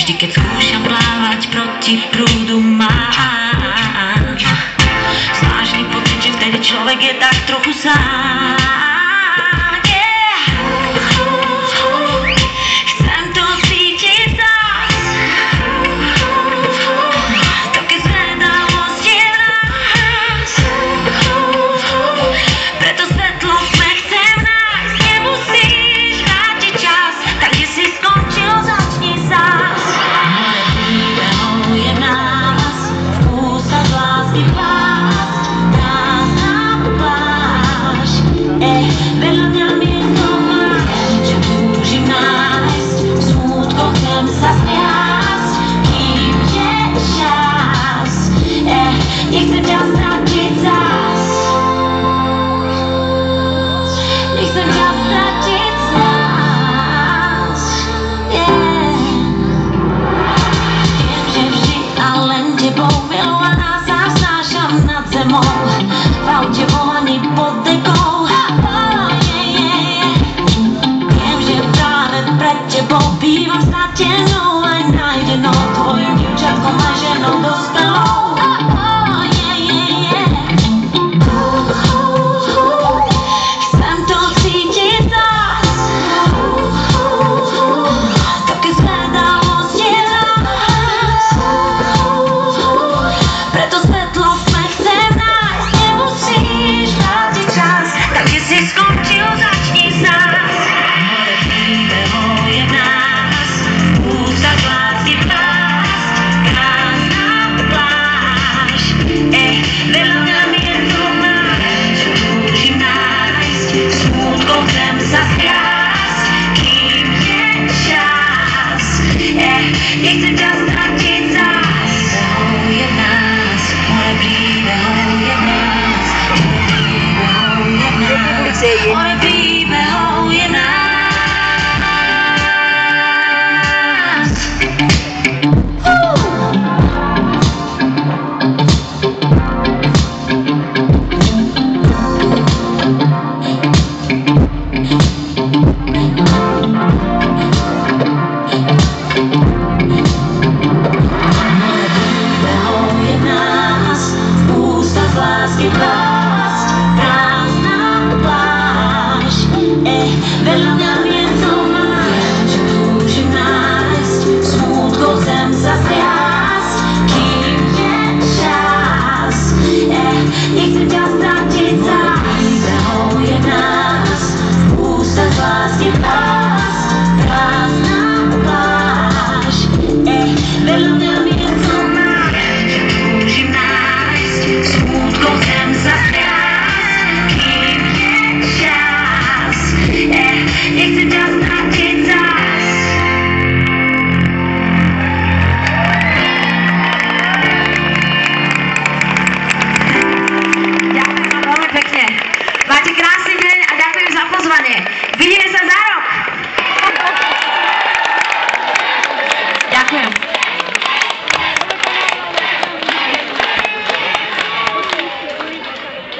Vždy keď skúšam plávať proti prúdu mám zvláštny pocit, že vtedy človek je tak trochu sám. Chcem to cítiť zas, to keď zvedavosť je v nás. Preto svetlo sme chcem nájsť, nemusíš vrátiť čas, tak kde si skončil, začni zas. Príbehov je v nás, v ústach lásky pás, prázdna pláž. Vedľa mňa miesto máš, čo túžim nájsť, v smútkoch chcem sa smiať, kým je čas. Nechcem ťa stratiť zas, nechcem ťa stratiť zas. Viem, že vždy a len tebou milovaná sa vznášam nad zemou, v aute volaný pod dekou. Viem, že práve pred tebou bývam stratenou aj nájdenou, tvojim dievčatkom aj ženou dospelou. Chcem to cítiť zas, to keď zvedavosť je v nás. Preto svetlo sme chcem nájsť, nemusíš vrátiť čas, tak kde si skončil, začni zas. Príbehov je v nás, v ústach lásky pás, krásna pláž. Veľa mňa miesto máš, čo túžim nájsť, smútkou chcem sa skrásť, kým je čas. Nechcem ťa stratiť zas. Príbehov je v nás, moje príbehov je v nás, príbehov je v nás, moje príbehov je v nás. Príbehov je v nás, v ústach lásky pás, prázdna pláž. Vedľa mňa miesto máš, čo túžim nájsť, smútkou chcem sa skrásť, kým je čas. Nechcem ťa stratiť zas. Príbehov je v nás, v ústach lásky pás, prázdna pláž. Vedľa mňa miesto máš, čo túžim nájsť, smútkou chcem sa skrásť, kým je čas. Nechcem ťa stratiť zas. Ďakujem vám veľmi pekne. Máte krásny deň a ďakujem za pozvanie. Vidíme sa